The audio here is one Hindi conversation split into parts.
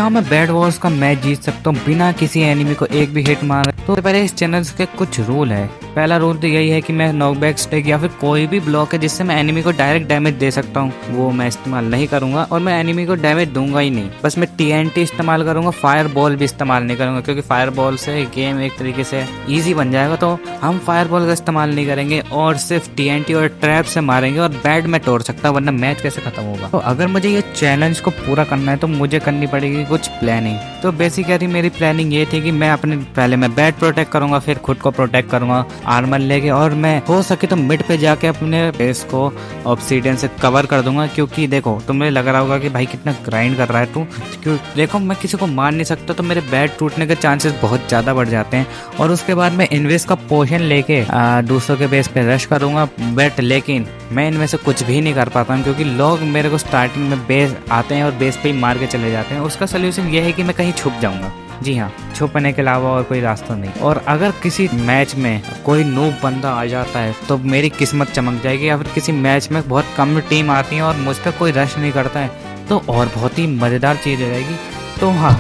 क्या मैं बेड वॉर्स का मैच जीत सकता हूँ बिना किसी एनिमी को एक भी हिट मारे? तो पहले इस चैनल के कुछ रूल है। पहला रूल तो यही है कि मैं नॉकबैक स्टिक या फिर कोई भी ब्लॉक है जिससे मैं एनिमी को डायरेक्ट डैमेज दे सकता हूँ वो मैं इस्तेमाल नहीं करूंगा, और मैं एनिमी को डैमेज दूंगा ही नहीं। बस मैं TNT इस्तेमाल करूंगा, फायर बॉल भी इस्तेमाल नहीं करूंगा, क्योंकि फायर बॉल से गेम एक तरीके से ईजी बन जाएगा। तो हम फायर बॉल का इस्तेमाल नहीं करेंगे और सिर्फ TNT और ट्रैप से मारेंगे, और बैट में तोड़ सकता है, वरना मैच कैसे खत्म होगा। तो अगर मुझे ये चैलेंज को पूरा करना है तो मुझे करनी पड़ेगी कुछ प्लानिंग। तो बेसिकली मेरी प्लानिंग ये थी कि मैं अपने पहले मैं बैट प्रोटेक्ट करूंगा, फिर खुद को प्रोटेक्ट करूंगा आर्मर लेके, और मैं हो सके तो मिड पे जाके अपने बेस को ऑब्सीडियन से कवर कर दूंगा। क्योंकि देखो तुम्हें लग रहा होगा कि भाई कितना ग्राइंड कर रहा है तू, क्यों देखो मैं किसी को मार नहीं सकता, तो मेरे बैट टूटने के चांसेस बहुत ज़्यादा बढ़ जाते हैं। और उसके बाद मैं इनवेस का पोशन लेके दूसरों के बेस पे रश करूंगा, बट लेकिन मैं इनमें से कुछ भी नहीं कर पाता हूँ, क्योंकि लोग मेरे को स्टार्टिंग में बेस आते हैं और बेस पे ही मार के चले जाते हैं। उसका सोल्यूशन ये है कि मैं कहीं छुप जाऊंगा। जी हाँ, छुपने के अलावा और कोई रास्ता नहीं। और अगर किसी मैच में कोई नूब बंदा आ जाता है तो मेरी किस्मत चमक जाएगी, या फिर किसी मैच में बहुत कम टीम आती है और मुझ पर कोई रश नहीं करता है, तो और बहुत ही मज़ेदार चीज़ हो जाएगी। तो हाँ,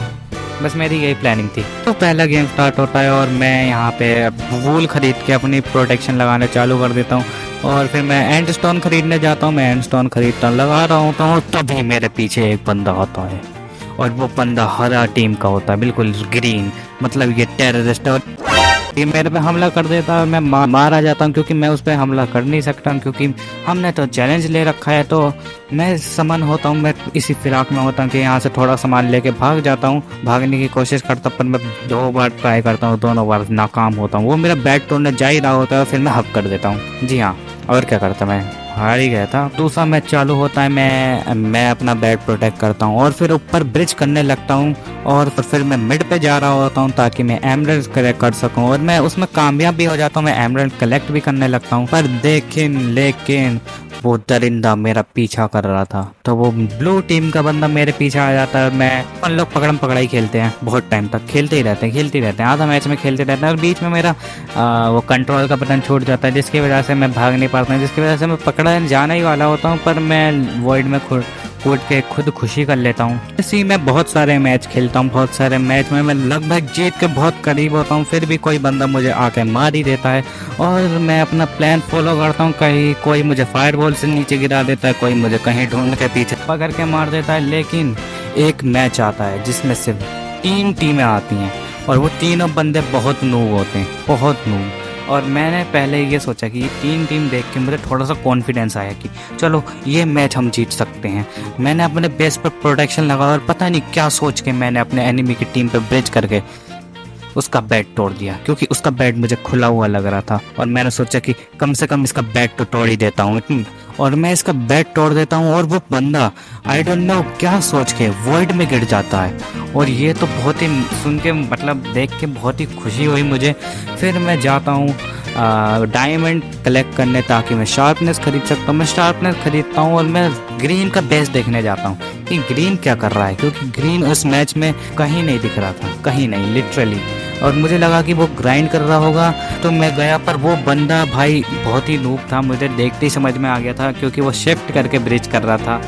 बस मेरी यही प्लानिंग थी। तो पहला गेम स्टार्ट होता है और मैं यहाँ पे वूल खरीद के अपनी प्रोटेक्शन लगाने चालू कर देता हूँ, और फिर मैं एंड स्टोन खरीदने जाता हूँ। मैं एंड स्टोन खरीदता लगा रहा होता हूँ, तभी मेरे पीछे एक बंदा होता है, और वो बंदा हरा टीम का होता है, बिल्कुल ग्रीन, मतलब ये टेररिस्ट है। और ये मेरे पे हमला कर देता है, मैं मारा जाता हूँ, क्योंकि मैं उस पर हमला कर नहीं सकता हूँ, क्योंकि हमने तो चैलेंज ले रखा है। तो मैं समन होता हूँ, मैं इसी फिराक में होता हूँ कि यहाँ से थोड़ा सामान लेके भाग जाता हूँ, भागने की कोशिश करता हूँ, पर मैं 2 बार ट्राई करता हूँ, दोनों बार नाकाम होता हूँ। वो मेरा बैट तोड़ने जा ही रहा होता है, फिर मैं हक कर देता हूँ। जी हाँ, और क्या करता मैं हार ही गया था। दूसरा मैच चालू होता है, मैं अपना बैट प्रोटेक्ट करता हूँ और फिर ऊपर ब्रिज करने लगता हूँ, और फिर मैं मिड पे जा रहा होता हूँ ताकि मैं एमरल्ड कलेक्ट कर सकूँ, और मैं उसमें कामयाब भी हो जाता हूँ, मैं एमरल्ड कलेक्ट भी करने लगता हूँ। पर लेकिन वो दरिंदा मेरा पीछा कर रहा था, तो वो ब्लू टीम का बंदा मेरे पीछे आ जाता है। मैं हम लोग पकड़म पकड़ाई खेलते हैं, बहुत टाइम तक खेलते ही रहते हैं, आधा मैच में खेलते रहते हैं, और बीच में मेरा वो कंट्रोल का बटन छूट जाता है, जिसकी वजह से मैं भाग नहीं पाता हूँ, जिसकी वजह से मैं पकड़ा जाना ही वाला होता हूँ, पर मैं वॉइड में कूद के खुद खुशी कर लेता हूँ। इसी में बहुत सारे मैच खेलता हूँ, बहुत सारे मैच में मैं लगभग जीत के बहुत करीब होता हूँ, फिर भी कोई बंदा मुझे आके मार ही देता है, और मैं अपना प्लान फॉलो करता हूँ। कहीं कोई मुझे फायर बॉल से नीचे गिरा देता है, कोई मुझे कहीं ढूंढ के पीछे पकड़ के मार देता है। लेकिन एक मैच आता है जिसमें सिर्फ 3 टीमें आती हैं, और वो तीनों बंदे बहुत नूब होते हैं, बहुत नूब। और मैंने पहले ये सोचा कि ये 3 टीम देख के मुझे थोड़ा सा कॉन्फिडेंस आया कि चलो ये मैच हम जीत सकते हैं। मैंने अपने बेस पर प्रोटेक्शन लगाया, और पता नहीं क्या सोच के मैंने अपने एनिमी की टीम पे ब्रिज करके उसका बैट तोड़ दिया, क्योंकि उसका बैट मुझे खुला हुआ लग रहा था, और मैंने सोचा कि कम से कम इसका बैट तो तोड़ ही देता हूँ। और मैं इसका बैट तोड़ देता हूँ, और वो बंदा आई डोंट नो क्या सोच के वॉइड में गिर जाता है। और ये तो बहुत ही सुन के मतलब देख के बहुत ही खुशी हुई मुझे। फिर मैं जाता हूँ डायमंड कलेक्ट करने, ताकि मैं शार्पनेस खरीद सकता हूँ। मैं शार्पनेस खरीदता हूँ, और मैं ग्रीन का बेस देखने जाता हूँ कि ग्रीन क्या कर रहा है, क्योंकि ग्रीन उस मैच में कहीं नहीं दिख रहा था, कहीं नहीं, लिटरली। और मुझे लगा कि वो ग्राइंड कर रहा होगा, तो मैं गया, पर वो बंदा भाई बहुत ही नूब था, मुझे देखते ही समझ में आ गया था, क्योंकि वो शिफ्ट करके ब्रिज कर रहा था।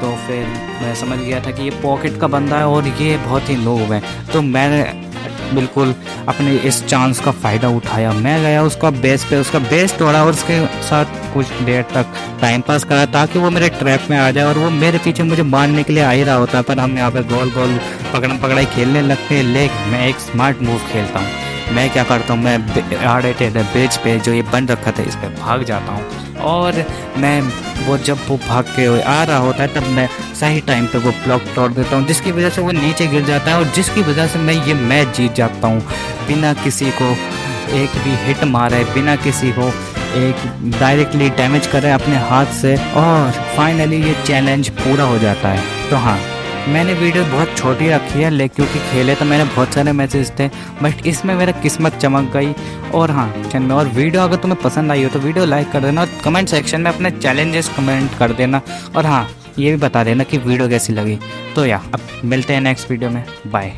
तो फिर मैं समझ गया था कि ये पॉकेट का बंदा है और ये बहुत ही नूब है। तो मैंने बिल्कुल अपने इस चांस का फ़ायदा उठाया, मैं गया उसका बेस पे, उसका बेस तोड़ा, और उसके साथ कुछ देर तक टाइम पास करा, ताकि वो मेरे ट्रैप में आ जाए, और वो मेरे पीछे मुझे मारने के लिए आ ही रहा होता है। पर हम यहाँ पे गोल गोल पकड़म पकड़ाई खेलने लगते हैं। लेकिन मैं एक स्मार्ट मूव खेलता हूँ। मैं क्या करता हूँ, मैं आड़े टेढ़े ब्रिज पे जो ये बंद रखा था इस पर भाग जाता हूँ, और मैं जब वो भाग के आ रहा होता है तब मैं सही टाइम पे वो ब्लॉक तोड़ देता हूँ, जिसकी वजह से वो नीचे गिर जाता है, और जिसकी वजह से मैं ये मैच जीत जाता हूँ बिना किसी को एक भी हिट मारे, बिना किसी को एक डायरेक्टली डैमेज करे अपने हाथ से, और फाइनली ये चैलेंज पूरा हो जाता है। तो हाँ, मैंने वीडियो बहुत छोटी रखी है, लेकिन क्योंकि खेले तो मैंने बहुत सारे मैचेस थे, बट इसमें मेरा किस्मत चमक गई। और हाँ, और वीडियो अगर तुम्हें पसंद आई हो तो वीडियो लाइक कर देना, और कमेंट सेक्शन में अपने चैलेंजेस कमेंट कर देना, और हाँ, ये भी बता देना कि वीडियो कैसी लगी। तो अब मिलते हैं नेक्स्ट वीडियो में, बाय।